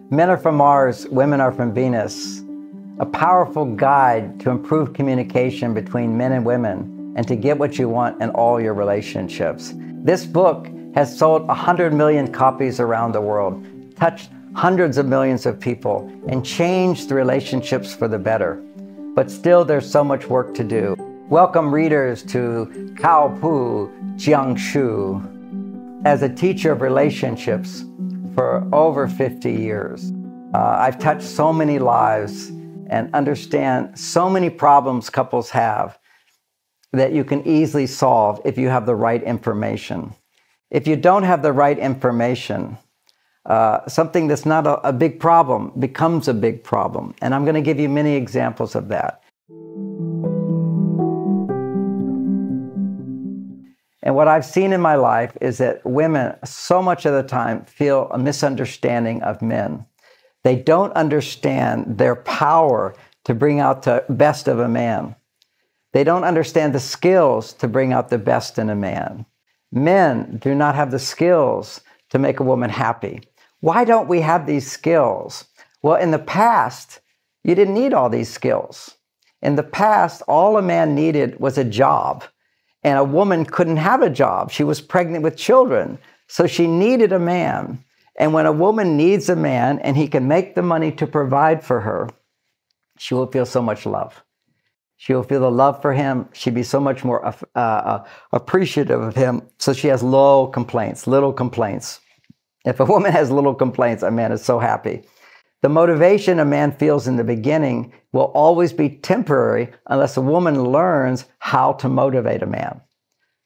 Men Are from Mars, Women Are from Venus, a powerful guide to improve communication between men and women and to get what you want in all your relationships. This book has sold 100 million copies around the world, touched hundreds of millions of people, and changed relationships for the better. But still, there's so much work to do. Welcome readers to Cao Pu Jiangshu. As a teacher of relationships for over 50 years, I've touched so many lives and understand so many problems couples have that you can easily solve if you have the right information. If you don't have the right information, something that's not a big problem becomes a big problem. And I'm going to give you many examples of that. And what I've seen in my life is that women, so much of the time, feel a misunderstanding of men. They don't understand their power to bring out the best of a man. They don't understand the skills to bring out the best in a man. Men do not have the skills to make a woman happy. Why don't we have these skills? Well, in the past, you didn't need all these skills. In the past, all a man needed was a job. And a woman couldn't have a job. She was pregnant with children. So she needed a man. And when a woman needs a man and he can make the money to provide for her, she will feel so much love. She will feel the love for him. She'd be so much more appreciative of him. So she has little complaints. If a woman has little complaints, a man is so happy. The motivation a man feels in the beginning will always be temporary unless a woman learns how to motivate a man.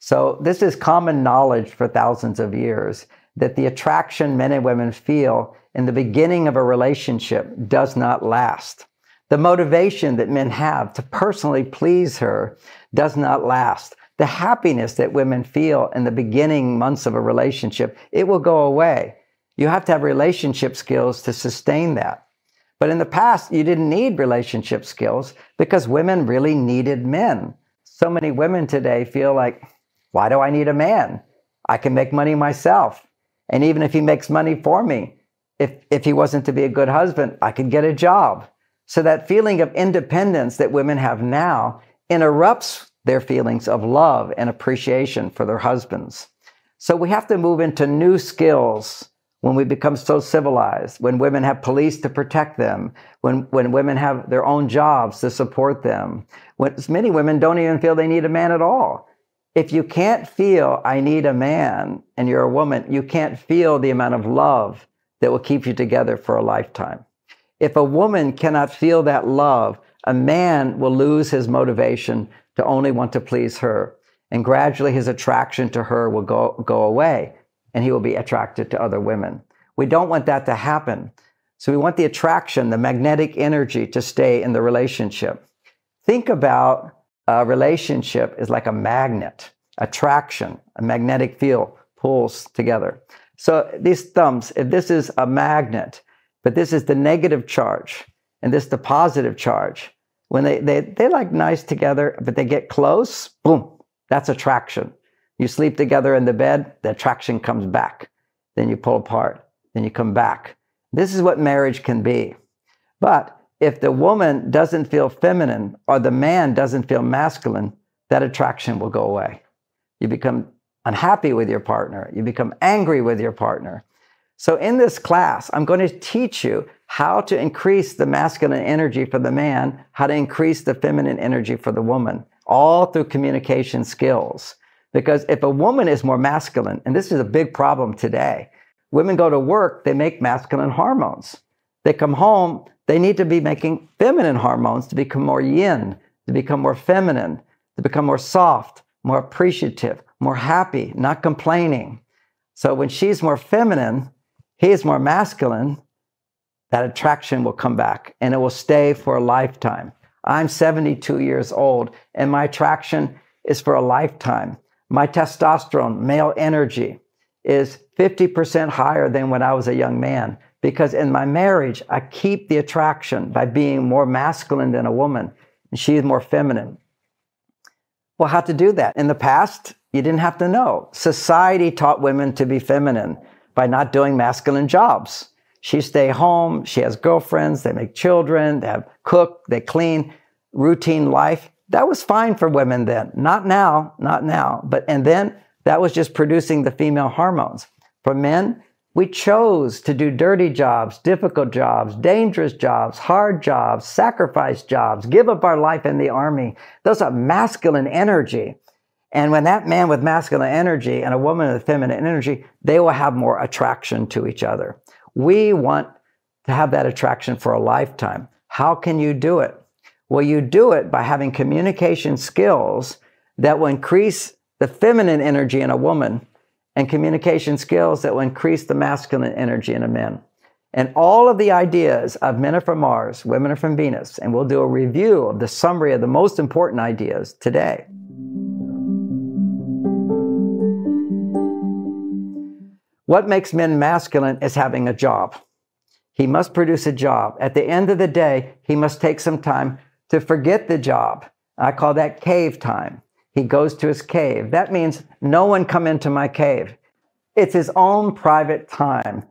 So this is common knowledge for thousands of years, that the attraction men and women feel in the beginning of a relationship does not last. The motivation that men have to personally please her does not last. The happiness that women feel in the beginning months of a relationship, it will go away. You have to have relationship skills to sustain that. But in the past, you didn't need relationship skills because women really needed men. So many women today feel like, why do I need a man? I can make money myself. And even if he makes money for me, if he wasn't to be a good husband, I could get a job. So that feeling of independence that women have now interrupts their feelings of love and appreciation for their husbands. So we have to move into new skills when we become so civilized, when women have police to protect them, when women have their own jobs to support them, when many women don't even feel they need a man at all. If you can't feel, I need a man, and you're a woman, you can't feel the amount of love that will keep you together for a lifetime. If a woman cannot feel that love, a man will lose his motivation to only want to please her, and gradually his attraction to her will go away, and he will be attracted to other women. We don't want that to happen. So we want the attraction, the magnetic energy to stay in the relationship. Think about a relationship is like a magnet, attraction, a magnetic field pulls together. So these thumbs, if this is a magnet, but this is the negative charge, and this is the positive charge, when they like nice together, but they get close, boom, that's attraction. You sleep together in the bed, the attraction comes back. Then you pull apart, then you come back. This is what marriage can be. But if the woman doesn't feel feminine or the man doesn't feel masculine, that attraction will go away. You become unhappy with your partner. You become angry with your partner. So in this class, I'm going to teach you how to increase the masculine energy for the man, how to increase the feminine energy for the woman, all through communication skills. Because if a woman is more masculine, and this is a big problem today, women go to work, they make masculine hormones. They come home, they need to be making feminine hormones to become more yin, to become more feminine, to become more soft, more appreciative, more happy, not complaining. So when she's more feminine, he is more masculine, that attraction will come back and it will stay for a lifetime. I'm 72 years old and my attraction is for a lifetime. My testosterone, male energy, is 50% higher than when I was a young man because in my marriage, I keep the attraction by being more masculine than a woman, and she is more feminine. Well, how to do that? In the past, you didn't have to know. Society taught women to be feminine by not doing masculine jobs. She stay home. She has girlfriends. They make children. They have cook. They clean. Routine life. That was fine for women then. Not now. Not now. And then that was just producing the female hormones. For men, we chose to do dirty jobs, difficult jobs, dangerous jobs, hard jobs, sacrifice jobs, give up our life in the army. Those are masculine energy. And when that man with masculine energy and a woman with feminine energy, they will have more attraction to each other. We want to have that attraction for a lifetime. How can you do it? Well, you do it by having communication skills that will increase the feminine energy in a woman and communication skills that will increase the masculine energy in a man. And all of the ideas of men are from Mars, women are from Venus, and we'll do a review of the summary of the most important ideas today. What makes men masculine is having a job. He must produce a job. At the end of the day, he must take some time to forget the job. I call that cave time. He goes to his cave. That means no one come into my cave. It's his own private time.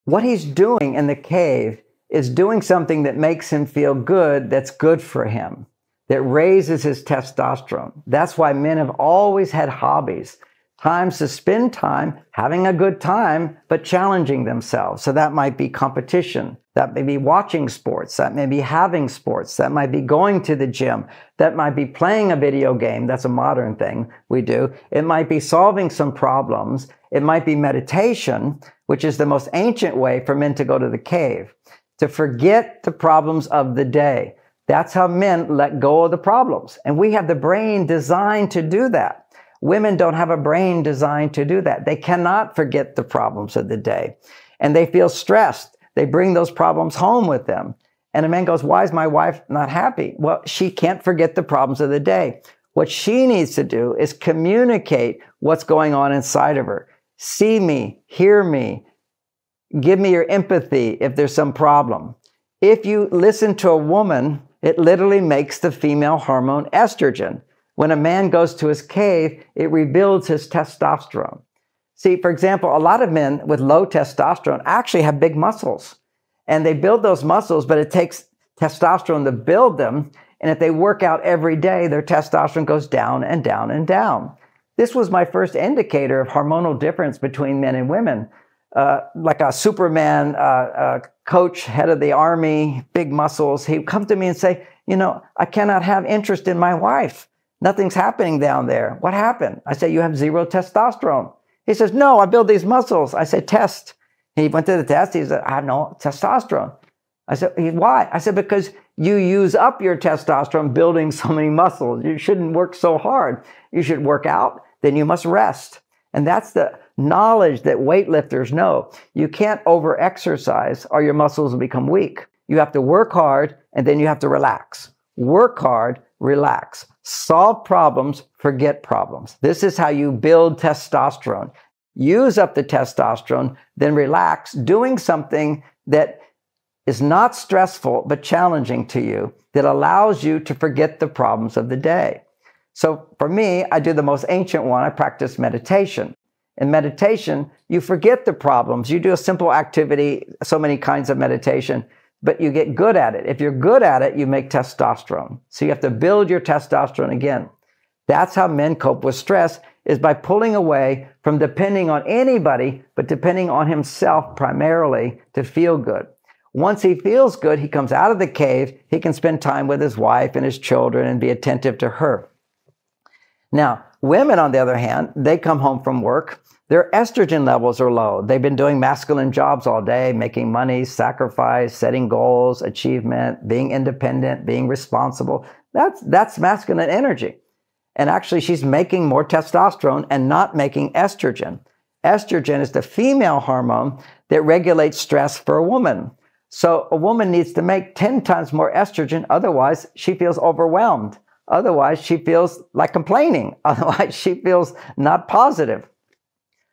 What he's doing in the cave is doing something that makes him feel good, that's good for him, that raises his testosterone. That's why men have always had hobbies, times to spend time having a good time, but challenging themselves. So that might be competition. That may be watching sports. That may be having sports. That might be going to the gym. That might be playing a video game. That's a modern thing we do. It might be solving some problems. It might be meditation, which is the most ancient way for men to go to the cave, to forget the problems of the day. That's how men let go of the problems. And we have the brain designed to do that. Women don't have a brain designed to do that. They cannot forget the problems of the day. And they feel stressed. They bring those problems home with them. And a man goes, why is my wife not happy? Well, she can't forget the problems of the day. What she needs to do is communicate what's going on inside of her. See me, hear me, give me your empathy if there's some problem. If you listen to a woman, it literally makes the female hormone estrogen. When a man goes to his cave, it rebuilds his testosterone. See, for example, a lot of men with low testosterone actually have big muscles. And they build those muscles, but it takes testosterone to build them. And if they work out every day, their testosterone goes down and down and down. This was my first indicator of hormonal difference between men and women. Like a Superman coach, head of the army, big muscles, he'd come to me and say, you know, I cannot have interest in my wife. Nothing's happening down there. What happened? I said, you have zero testosterone. He says, no, I build these muscles. I said, test. He went to the test. He said, I have no testosterone. I said, why? I said, because you use up your testosterone building so many muscles. You shouldn't work so hard. You should work out. Then you must rest. And that's the knowledge that weightlifters know. You can't over-exercise or your muscles will become weak. You have to work hard and then you have to relax. Work hard, relax. Solve problems, forget problems. This is how you build testosterone. Use up the testosterone, then relax, doing something that is not stressful but challenging to you, that allows you to forget the problems of the day. So for me, I do the most ancient one. I practice meditation. In meditation, you forget the problems. You do a simple activity, so many kinds of meditation, but you get good at it. If you're good at it, you make testosterone. So you have to build your testosterone again. That's how men cope with stress, is by pulling away from depending on anybody, but depending on himself primarily to feel good. Once he feels good, he comes out of the cave, he can spend time with his wife and his children and be attentive to her. Now, women, on the other hand, they come home from work. Their estrogen levels are low. They've been doing masculine jobs all day, making money, sacrifice, setting goals, achievement, being independent, being responsible. That's masculine energy. And actually, she's making more testosterone and not making estrogen. Estrogen is the female hormone that regulates stress for a woman. So a woman needs to make 10 times more estrogen. Otherwise, she feels overwhelmed. Otherwise, she feels like complaining. Otherwise, she feels not positive.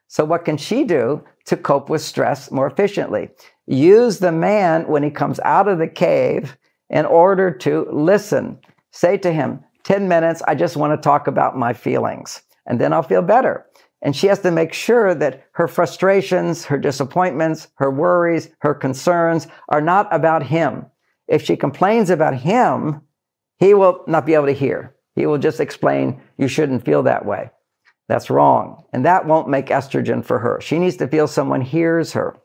So what can she do to cope with stress more efficiently? Use the man when he comes out of the cave in order to listen. Say to him, 10 minutes, I just want to talk about my feelings, and then I'll feel better. And she has to make sure that her frustrations, her disappointments, her worries, her concerns are not about him. If she complains about him, he will not be able to hear. He will just explain, you shouldn't feel that way. That's wrong. And that won't make estrogen for her. She needs to feel someone hears her.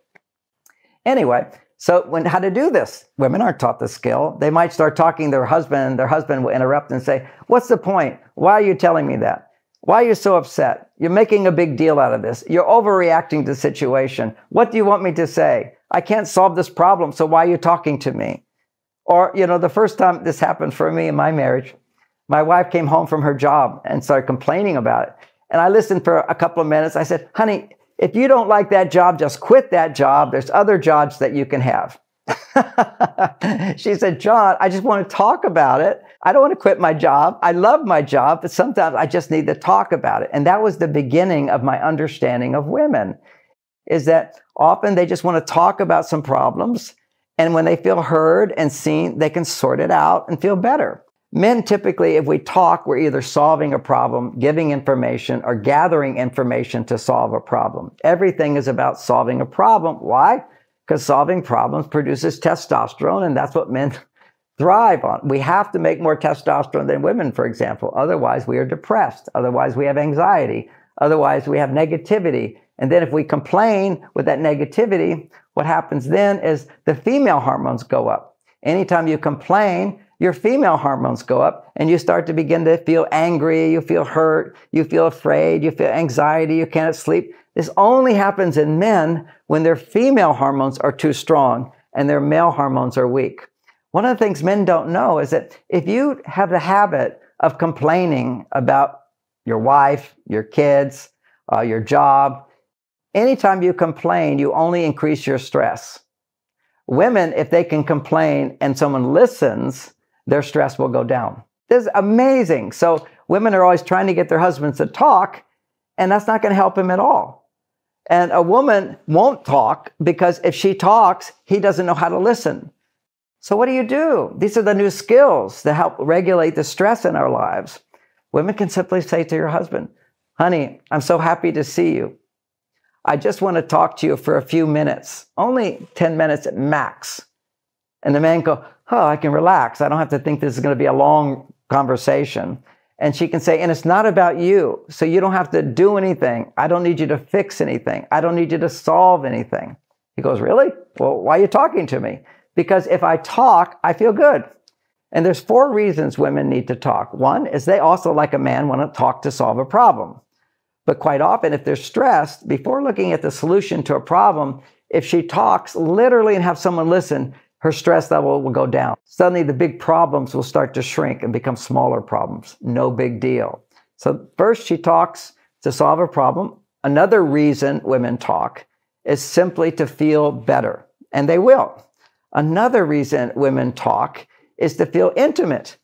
Anyway, so how to do this? Women aren't taught the skill. They might start talking to their husband will interrupt and say, what's the point? Why are you telling me that? Why are you so upset? You're making a big deal out of this. You're overreacting to the situation. What do you want me to say? I can't solve this problem, so why are you talking to me? Or, the first time this happened for me in my marriage, my wife came home from her job and started complaining about it. And I listened for a couple of minutes. I said, honey, if you don't like that job, just quit that job. There's other jobs that you can have. She said, John, I just want to talk about it. I don't want to quit my job. I love my job, but sometimes I just need to talk about it. And that was the beginning of my understanding of women, is that often they just want to talk about some problems. And when they feel heard and seen, they can sort it out and feel better. Men, typically, if we talk, we're either solving a problem, giving information, or gathering information to solve a problem. Everything is about solving a problem. Why? Because solving problems produces testosterone, and that's what men thrive on. We have to make more testosterone than women, for example. Otherwise, we are depressed. Otherwise, we have anxiety. Otherwise, we have negativity. And then if we complain with that negativity, what happens then is the female hormones go up. Anytime you complain, your female hormones go up, and you start to begin to feel angry, you feel hurt, you feel afraid, you feel anxiety, you can't sleep. This only happens in men when their female hormones are too strong and their male hormones are weak. One of the things men don't know is that if you have the habit of complaining about your wife, your kids, your job, anytime you complain, you only increase your stress. Women, if they can complain and someone listens, their stress will go down. This is amazing. So women are always trying to get their husbands to talk, and that's not going to help him at all. And a woman won't talk because if she talks, he doesn't know how to listen. So what do? These are the new skills to help regulate the stress in our lives. Women can simply say to your husband, honey, I'm so happy to see you. I just want to talk to you for a few minutes, only 10 minutes at max. And the man go, oh, I can relax. I don't have to think this is going to be a long conversation. And she can say, and it's not about you, so you don't have to do anything. I don't need you to fix anything. I don't need you to solve anything. He goes, really? Well, why are you talking to me? Because if I talk, I feel good. And there's 4 reasons women need to talk. One is they also, like a man, want to talk to solve a problem. But quite often, if they're stressed, before looking at the solution to a problem, if she talks literally and have someone listen, her stress level will go down. Suddenly, the big problems will start to shrink and become smaller problems. No big deal. So first, she talks to solve a problem. Another reason women talk is simply to feel better, and they will. Another reason women talk is to feel intimate.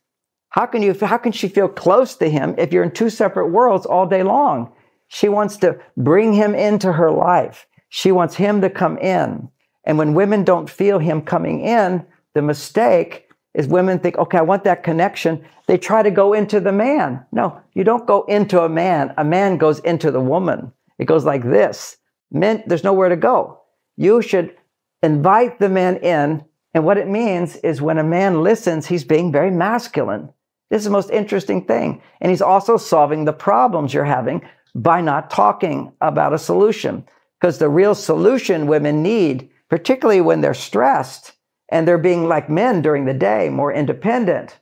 How can she feel close to him if you're in 2 separate worlds all day long? She wants to bring him into her life. She wants him to come in. And when women don't feel him coming in, the mistake is women think, okay, I want that connection. They try to go into the man. No, you don't go into a man. A man goes into the woman. It goes like this. Men, there's nowhere to go. You should invite the man in. And what it means is when a man listens, he's being very masculine. This is the most interesting thing. And he's also solving the problems you're having by not talking about a solution. Because the real solution women need, particularly when they're stressed and they're being like men during the day, more independent,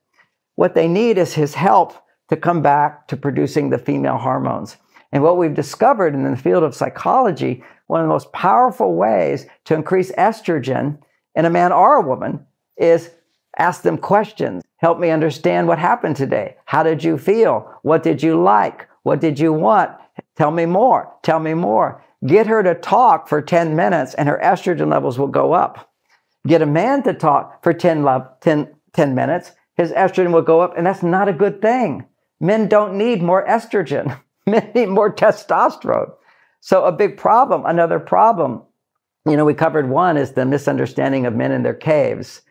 what they need is his help to come back to producing the female hormones. And what we've discovered in the field of psychology, one of the most powerful ways to increase estrogen in a man or a woman is ask them questions. Help me understand what happened today. How did you feel? What did you like? What did you want? Tell me more. Tell me more. Get her to talk for 10 minutes and her estrogen levels will go up. Get a man to talk for 10 minutes, his estrogen will go up, and that's not a good thing. Men don't need more estrogen. Men need more testosterone. So a big problem, another problem, we covered one is the misunderstanding of men in their caves.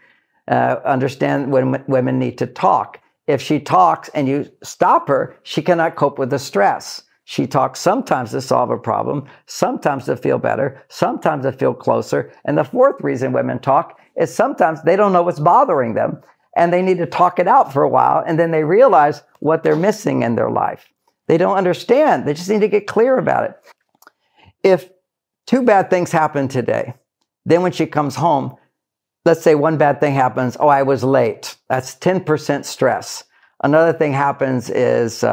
Understand when women need to talk. If she talks and you stop her, she cannot cope with the stress. She talks sometimes to solve a problem, sometimes to feel better, sometimes to feel closer. And the fourth reason women talk is sometimes they don't know what's bothering them and they need to talk it out for a while. And then they realize what they're missing in their life. They don't understand. They just need to get clear about it. If two bad things happen today, then when she comes home, let's say one bad thing happens. Oh, I was late. That's 10% stress. Another thing happens is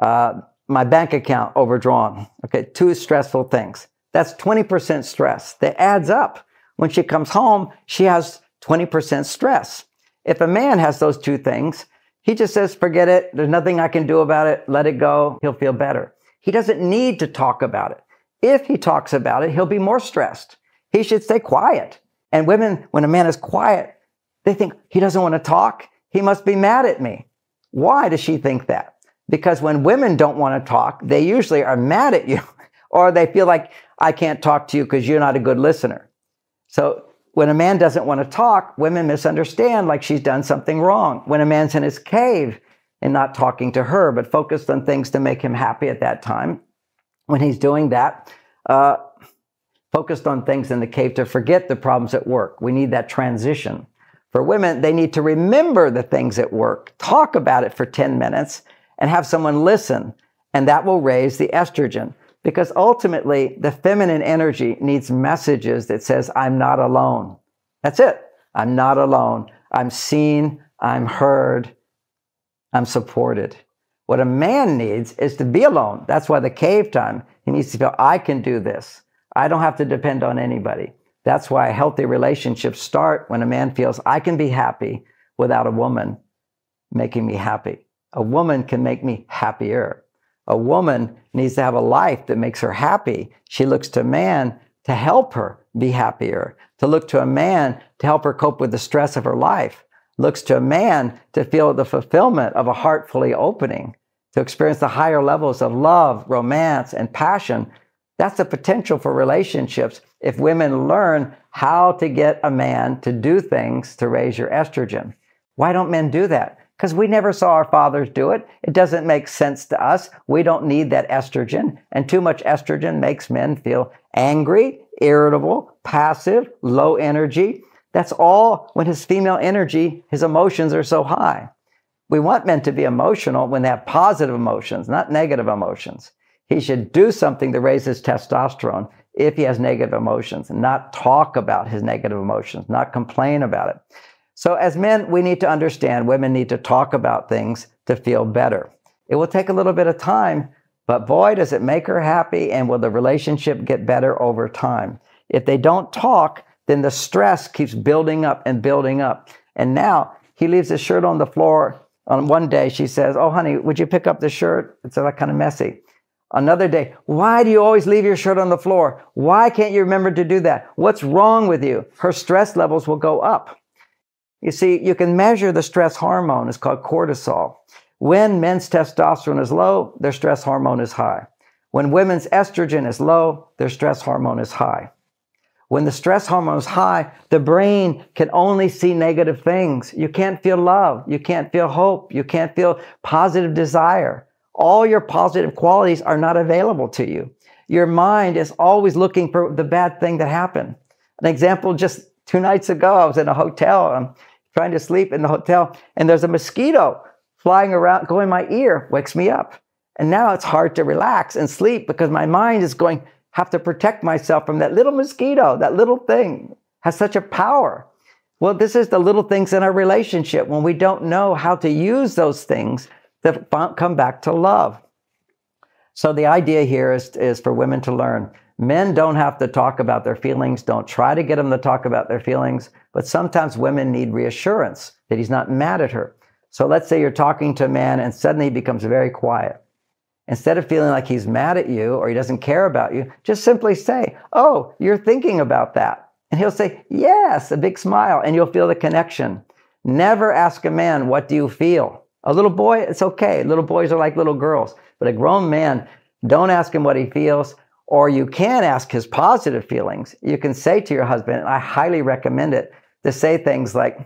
my bank account overdrawn. Okay, two stressful things. That's 20% stress. That adds up. When she comes home, she has 20% stress. If a man has those two things, he just says, forget it. There's nothing I can do about it. Let it go. He'll feel better. He doesn't need to talk about it. If he talks about it, he'll be more stressed. He should stay quiet. And women, when a man is quiet, they think he doesn't want to talk. He must be mad at me. Why does she think that? Because when women don't want to talk, they usually are mad at you or they feel like I can't talk to you because you're not a good listener. So when a man doesn't want to talk, women misunderstand like she's done something wrong. When a man's in his cave and not talking to her, but focused on things to make him happy at that time, when he's doing that, focused on things in the cave to forget the problems at work. We need that transition. For women, they need to remember the things at work, talk about it for 10 minutes, and have someone listen. And that will raise the estrogen. Because ultimately, the feminine energy needs messages that says, I'm not alone. That's it. I'm not alone. I'm seen. I'm heard. I'm supported. What a man needs is to be alone. That's why the cave time, he needs to feel, I can do this. I don't have to depend on anybody. That's why healthy relationships start when a man feels, I can be happy without a woman making me happy. A woman can make me happier. A woman needs to have a life that makes her happy. She looks to a man to help her be happier, to look to a man to help her cope with the stress of her life, looks to a man to feel the fulfillment of a heart fully opening, to experience the higher levels of love, romance, and passion. That's the potential for relationships if women learn how to get a man to do things to raise your estrogen. Why don't men do that? Because we never saw our fathers do it. It doesn't make sense to us. We don't need that estrogen. And too much estrogen makes men feel angry, irritable, passive, low energy. That's all when his female energy, his emotions are so high. We want men to be emotional when they have positive emotions, not negative emotions. He should do something to raise his testosterone if he has negative emotions, and not talk about his negative emotions, not complain about it. So as men, we need to understand women need to talk about things to feel better. It will take a little bit of time, but boy, does it make her happy, and will the relationship get better over time. If they don't talk, then the stress keeps building up and building up. And now he leaves his shirt on the floor. On one day, she says, oh, honey, would you pick up the shirt? It's like kind of messy. Another day, why do you always leave your shirt on the floor? Why can't you remember to do that? What's wrong with you? Her stress levels will go up. You see, you can measure the stress hormone. It's called cortisol. When men's testosterone is low, their stress hormone is high. When women's estrogen is low, their stress hormone is high. When the stress hormone is high, the brain can only see negative things. You can't feel love. You can't feel hope. You can't feel positive desire. All your positive qualities are not available to you. Your mind is always looking for the bad thing that happened. An example, just 2 nights ago, I was in a hotel. I'm trying to sleep in the hotel, and there's a mosquito flying around, going in my ear, wakes me up. And now it's hard to relax and sleep because my mind is going, have to protect myself from that little mosquito. That little thing has such a power. Well, this is the little things in our relationship when we don't know how to use those things to come back to love. So the idea here is for women to learn. Men don't have to talk about their feelings. Don't try to get them to talk about their feelings. But sometimes women need reassurance that he's not mad at her. So let's say you're talking to a man and suddenly he becomes very quiet. Instead of feeling like he's mad at you or he doesn't care about you, just simply say, oh, you're thinking about that. And he'll say, yes, a big smile, and you'll feel the connection. Never ask a man, what do you feel? A little boy, it's okay. Little boys are like little girls. But a grown man, don't ask him what he feels, or you can ask his positive feelings. You can say to your husband, and I highly recommend it, to say things like,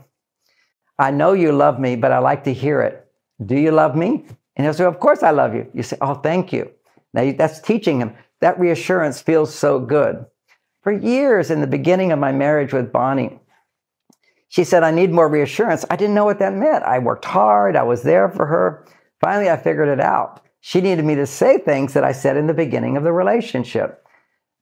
I know you love me, but I like to hear it. Do you love me? And he'll say, of course I love you. You say, oh, thank you. Now that's teaching him. That reassurance feels so good. For years in the beginning of my marriage with Bonnie, she said, I need more reassurance. I didn't know what that meant. I worked hard. I was there for her. Finally, I figured it out. She needed me to say things that I said in the beginning of the relationship.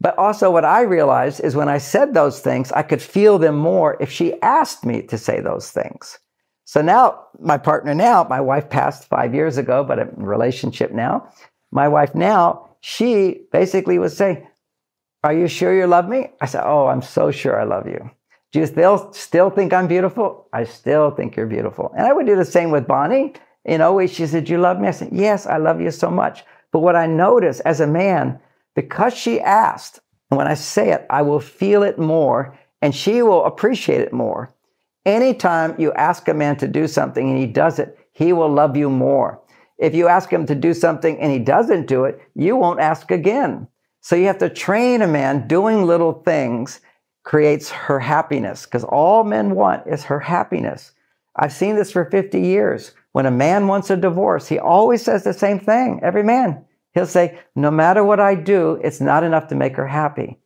But also what I realized is when I said those things, I could feel them more if she asked me to say those things. So now, my partner now, my wife passed 5 years ago, but I'm in a relationship now. My wife now, she basically would say, are you sure you love me? I said, oh, I'm so sure I love you. Do you still think I'm beautiful? I still think you're beautiful. And I would do the same with Bonnie. You know, she said, do you love me? I said, yes, I love you so much. But what I noticed as a man, because she asked, and when I say it, I will feel it more, and she will appreciate it more. Anytime you ask a man to do something and he does it, he will love you more. If you ask him to do something and he doesn't do it, you won't ask again. So you have to train a man. Doing little things creates her happiness, because all men want is her happiness. I've seen this for 50 years. When a man wants a divorce, he always says the same thing. Every man. He'll say, no matter what I do, it's not enough to make her happy.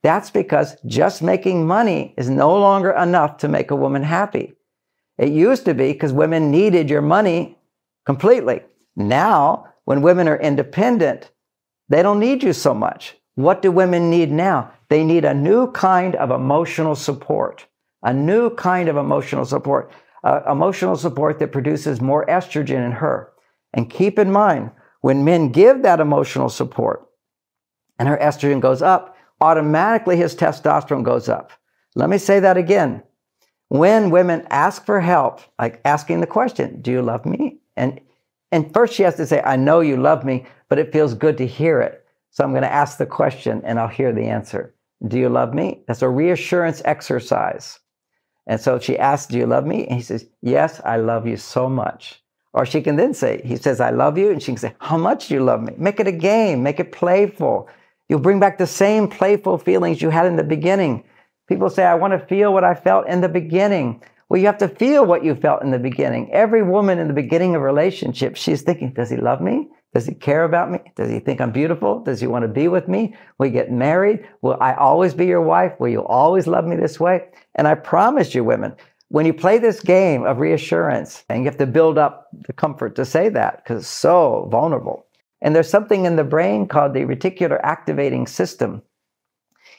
That's because just making money is no longer enough to make a woman happy. It used to be because women needed your money completely. Now, when women are independent, they don't need you so much. What do women need now? They need a new kind of emotional support. A new kind of emotional support. Emotional support that produces more estrogen in her. And keep in mind, when men give that emotional support and her estrogen goes up, automatically his testosterone goes up. Let me say that again. When women ask for help, like asking the question, do you love me? And first she has to say, I know you love me, but it feels good to hear it. So I'm going to ask the question and I'll hear the answer. Do you love me? That's a reassurance exercise. And so she asks, do you love me? And he says, yes, I love you so much. Or she can then say, he says, I love you. And she can say, how much do you love me? Make it a game. Make it playful. You'll bring back the same playful feelings you had in the beginning. People say, I want to feel what I felt in the beginning. Well, you have to feel what you felt in the beginning. Every woman in the beginning of a relationship, she's thinking, does he love me? Does he care about me? Does he think I'm beautiful? Does he want to be with me? We get married. Will I always be your wife? Will you always love me this way? And I promise you, women, when you play this game of reassurance, and you have to build up the comfort to say that because it's so vulnerable. And there's something in the brain called the reticular activating system.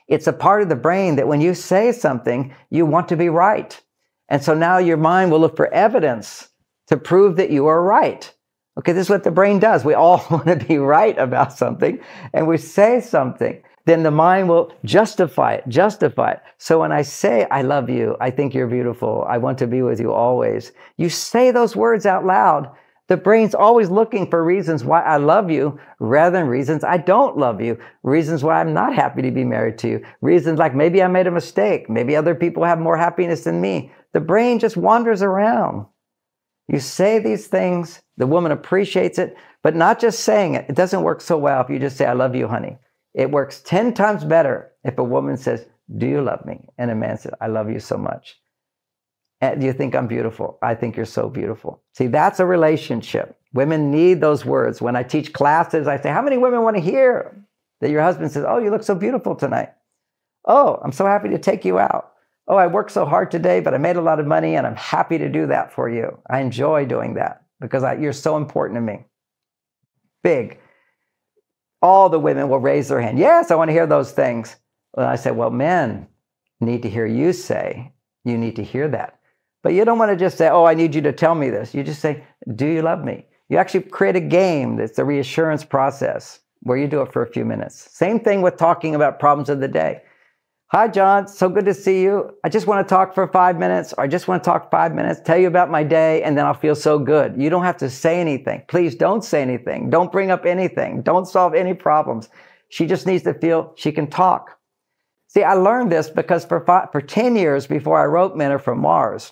It's a part of the brain that when you say something, you want to be right. And so now your mind will look for evidence to prove that you are right. Okay, this is what the brain does. We all want to be right about something, and we say something. Then the mind will justify it. So when I say, I love you, I think you're beautiful, I want to be with you always, you say those words out loud. The brain's always looking for reasons why I love you rather than reasons I don't love you, reasons why I'm not happy to be married to you, reasons like maybe I made a mistake, maybe other people have more happiness than me. The brain just wanders around. You say these things, the woman appreciates it, but not just saying it. It doesn't work so well if you just say, I love you, honey. It works 10 times better if a woman says, do you love me? And a man says, I love you so much. And do you think I'm beautiful? I think you're so beautiful. See, that's a relationship. Women need those words. When I teach classes, I say, how many women want to hear that your husband says, oh, you look so beautiful tonight. Oh, I'm so happy to take you out. Oh, I worked so hard today, but I made a lot of money and I'm happy to do that for you. I enjoy doing that because you're so important to me. Big. All the women will raise their hand. Yes, I want to hear those things. Well, I say, well, men need to hear you say, you need to hear that. But you don't want to just say, oh, I need you to tell me this. You just say, do you love me? You actually create a game that's the reassurance process where you do it for a few minutes. Same thing with talking about problems of the day. Hi, John. So good to see you. I just want to talk for 5 minutes, or I just want to talk 5 minutes, tell you about my day, and then I'll feel so good. You don't have to say anything. Please don't say anything. Don't bring up anything. Don't solve any problems. She just needs to feel she can talk. See, I learned this because for 10 years before I wrote Men Are From Mars,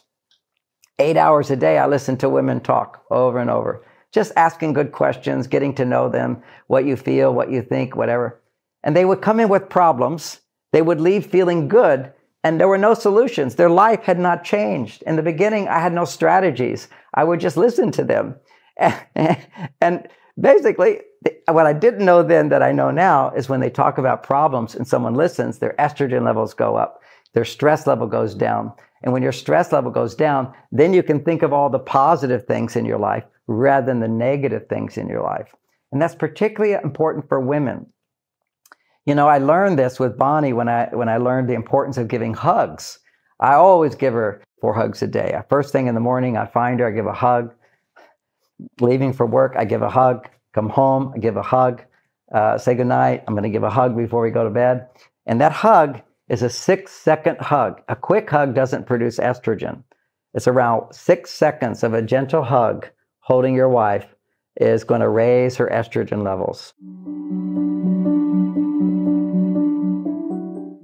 8 hours a day, I listened to women talk over and over, just asking good questions, getting to know them, what you feel, what you think, whatever. And they would come in with problems. They would leave feeling good, and there were no solutions. Their life had not changed. In the beginning, I had no strategies. I would just listen to them. And basically, what I didn't know then that I know now is when they talk about problems and someone listens, their estrogen levels go up, their stress level goes down. And when your stress level goes down, then you can think of all the positive things in your life rather than the negative things in your life. And that's particularly important for women. You know, I learned this with Bonnie when I learned the importance of giving hugs. I always give her 4 hugs a day. First thing in the morning, I find her, I give a hug. Leaving for work, I give a hug. Come home, I give a hug. Say goodnight, I'm going to give a hug before we go to bed. And that hug is a 6-second hug. A quick hug doesn't produce estrogen. It's around 6 seconds of a gentle hug holding your wife is going to raise her estrogen levels.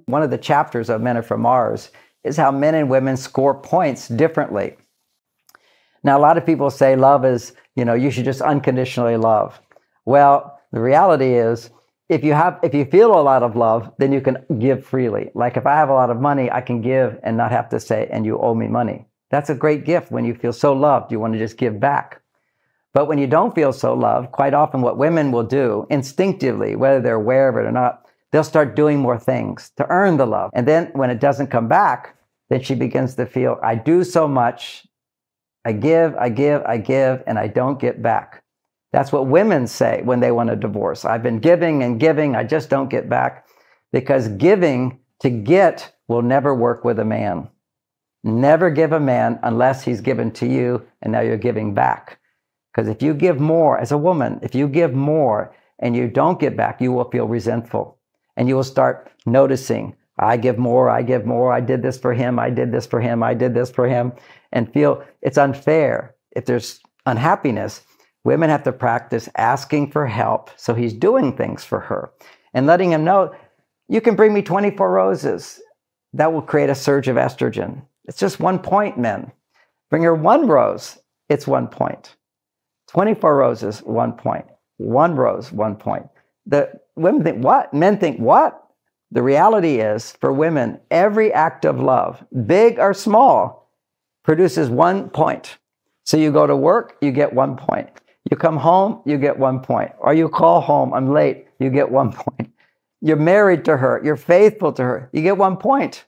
One of the chapters of Men Are From Mars is how men and women score points differently. Now, a lot of people say love is, you should just unconditionally love. Well, the reality is, if you feel a lot of love, then you can give freely. Like if I have a lot of money, I can give and not have to say, and you owe me money. That's a great gift when you feel so loved, you want to just give back. But when you don't feel so loved, quite often what women will do instinctively, whether they're aware of it or not, they'll start doing more things to earn the love. And then when it doesn't come back, then she begins to feel, I do so much, I give, and I don't get back. That's what women say when they want a divorce. I've been giving and giving, I just don't get back. Because giving to get will never work with a man. Never give a man unless he's given to you and now you're giving back. Because if you give more, as a woman, if you give more and you don't get back, you will feel resentful. And you will start noticing, I give more, I did this for him, I did this for him, I did this for him, and feel it's unfair. If there's unhappiness, women have to practice asking for help so he's doing things for her and letting him know, you can bring me 24 roses. That will create a surge of estrogen. It's just 1 point, men. Bring her 1 rose, it's 1 point. 24 roses, 1 point. 1 rose, 1 point. The women think, what? Men think, what? The reality is, for women, every act of love, big or small, produces 1 point. So you go to work, you get 1 point. You come home, you get 1 point. Or you call home, I'm late, you get 1 point. You're married to her, you're faithful to her, you get 1 point.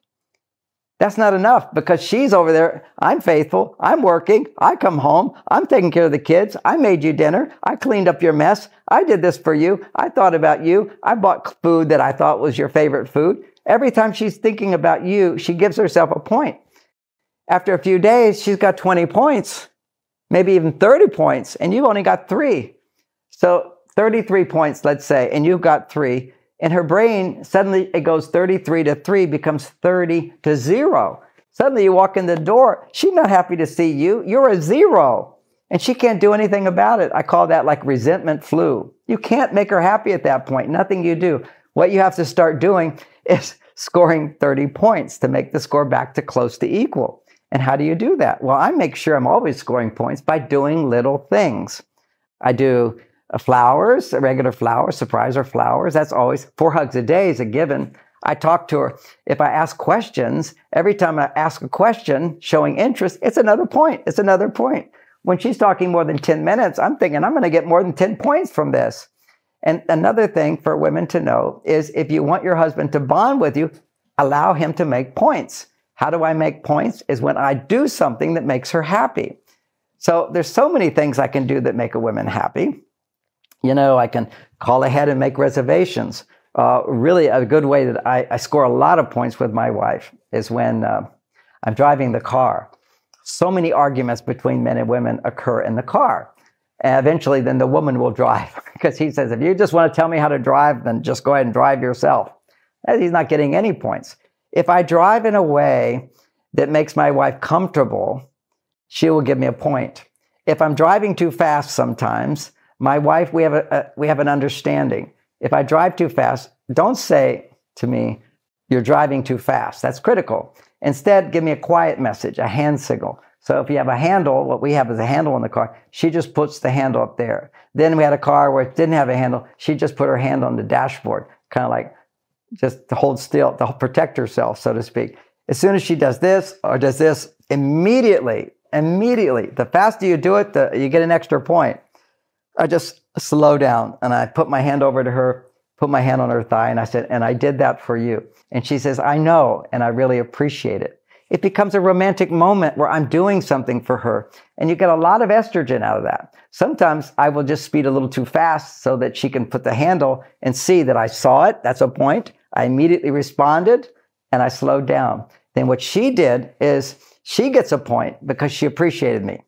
That's not enough because she's over there, I'm faithful, I'm working, I come home, I'm taking care of the kids, I made you dinner, I cleaned up your mess, I did this for you, I thought about you, I bought food that I thought was your favorite food. Every time she's thinking about you, she gives herself a point. After a few days, she's got 20 points, maybe even 30 points, and you've only got 3. So 33 points, let's say, and you've got 3. In her brain, suddenly it goes 33 to 3 becomes 30 to 0. Suddenly you walk in the door, she's not happy to see you. You're a 0. And she can't do anything about it. I call that like resentment flu. You can't make her happy at that point. Nothing you do. What you have to start doing is scoring 30 points to make the score back to close to equal. And how do you do that? Well, I make sure I'm always scoring points by doing little things. I do flowers, regular flowers, surprise her flowers. That's always 4 hugs a day is a given. I talk to her. If I ask questions, every time I ask a question showing interest, it's another point. It's another point. When she's talking more than 10 minutes, I'm thinking I'm going to get more than 10 points from this. And another thing for women to know is if you want your husband to bond with you, allow him to make points. How do I make points? Is when I do something that makes her happy. So there's so many things I can do that make a woman happy. I can call ahead and make reservations. Really a good way that I score a lot of points with my wife is when I'm driving the car. So many arguments between men and women occur in the car. And eventually then the woman will drive because he says, if you just want to tell me how to drive, then just go ahead and drive yourself. And he's not getting any points. If I drive in a way that makes my wife comfortable, she will give me a point. If I'm driving too fast sometimes, my wife, we have an understanding. If I drive too fast, don't say to me, you're driving too fast. That's critical. Instead, give me a quiet message, a hand signal. So if you have a handle, what we have is a handle in the car, she just puts the handle up there. Then we had a car where it didn't have a handle. She just put her hand on the dashboard, kind of like just to hold still, to protect herself, so to speak. As soon as she does this or does this, immediately, the faster you do it, you get an extra point. I just slow down and I put my hand over to her, put my hand on her thigh, and I said, and I did that for you. And she says, I know, and I really appreciate it. It becomes a romantic moment where I'm doing something for her. And you get a lot of estrogen out of that. Sometimes I will just speed a little too fast so that she can put the handle and see that I saw it. That's a point. I immediately responded and I slowed down. Then what she did is she gets a point because she appreciated me.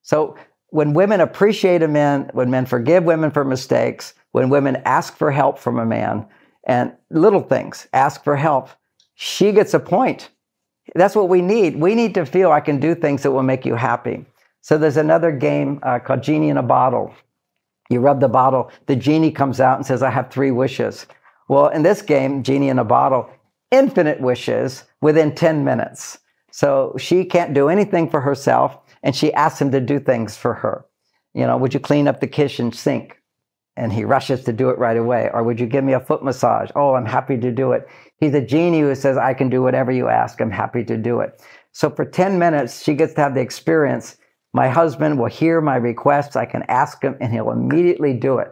So when women appreciate a man, when men forgive women for mistakes, when women ask for help from a man, and little things, ask for help, she gets a point. That's what we need. We need to feel I can do things that will make you happy. So there's another game called Genie in a Bottle. You rub the bottle, the genie comes out and says, I have 3 wishes. Well, in this game, Genie in a Bottle, infinite wishes within 10 minutes. So she can't do anything for herself, and she asks him to do things for her. You know, would you clean up the kitchen sink? And he rushes to do it right away. Or would you give me a foot massage? Oh, I'm happy to do it. He's a genie who says, I can do whatever you ask. I'm happy to do it. So for 10 minutes, she gets to have the experience. My husband will hear my requests. I can ask him, and he'll immediately do it.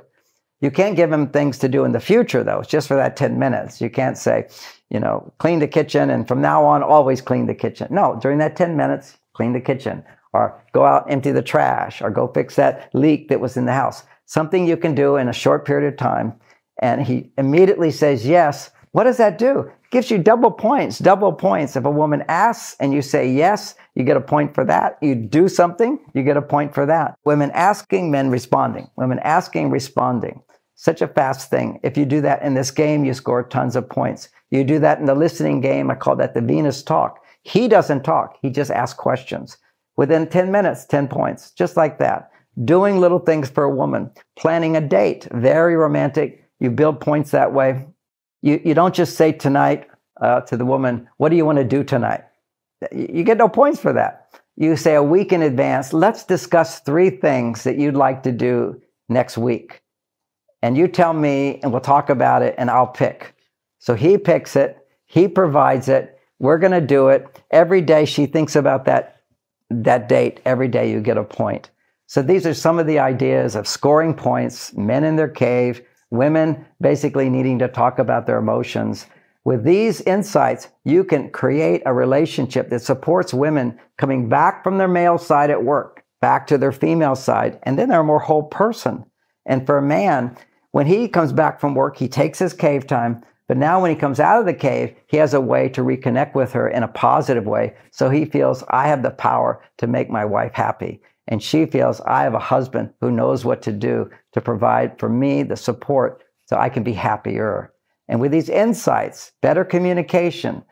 You can't give him things to do in the future, though. It's just for that 10 minutes. You can't say, you know, clean the kitchen, and from now on, always clean the kitchen. No, during that 10 minutes, clean the kitchen. Or go out, empty the trash, or go fix that leak that was in the house. Something you can do in a short period of time. And he immediately says yes. What does that do? It gives you double points, double points. If a woman asks and you say yes, you get a point for that. You do something, you get a point for that. Women asking, men responding. Women asking, responding. Such a fast thing. If you do that in this game, you score tons of points. You do that in the listening game. I call that the Venus talk. He doesn't talk. He just asks questions. Within 10 minutes, 10 points, just like that. Doing little things for a woman. Planning a date, very romantic. You build points that way. You don't just say tonight to the woman, what do you want to do tonight? You get no points for that. You say a week in advance, let's discuss 3 things that you'd like to do next week. And you tell me, and we'll talk about it, and I'll pick. So he picks it. He provides it. We're going to do it. Every day she thinks about that date. Every day you get a point. So these are some of the ideas of scoring points, men in their cave, women basically needing to talk about their emotions. With these insights, you can create a relationship that supports women coming back from their male side at work, back to their female side, and then they're a more whole person. And for a man, when he comes back from work, he takes his cave time, but now when he comes out of the cave, he has a way to reconnect with her in a positive way. So he feels, I have the power to make my wife happy. And she feels, I have a husband who knows what to do to provide for me the support so I can be happier. And with these insights, better communication,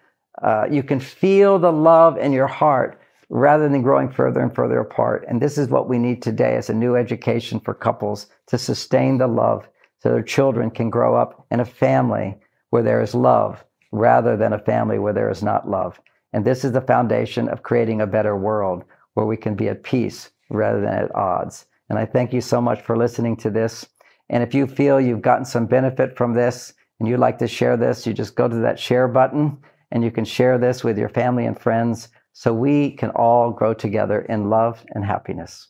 you can feel the love in your heart rather than growing further and further apart. And this is what we need today as a new education for couples to sustain the love so their children can grow up in a family where there is love rather than a family where there is not love. And this is the foundation of creating a better world where we can be at peace rather than at odds. And I thank you so much for listening to this. And if you feel you've gotten some benefit from this and you'd like to share this, you just go to that share button and you can share this with your family and friends so we can all grow together in love and happiness.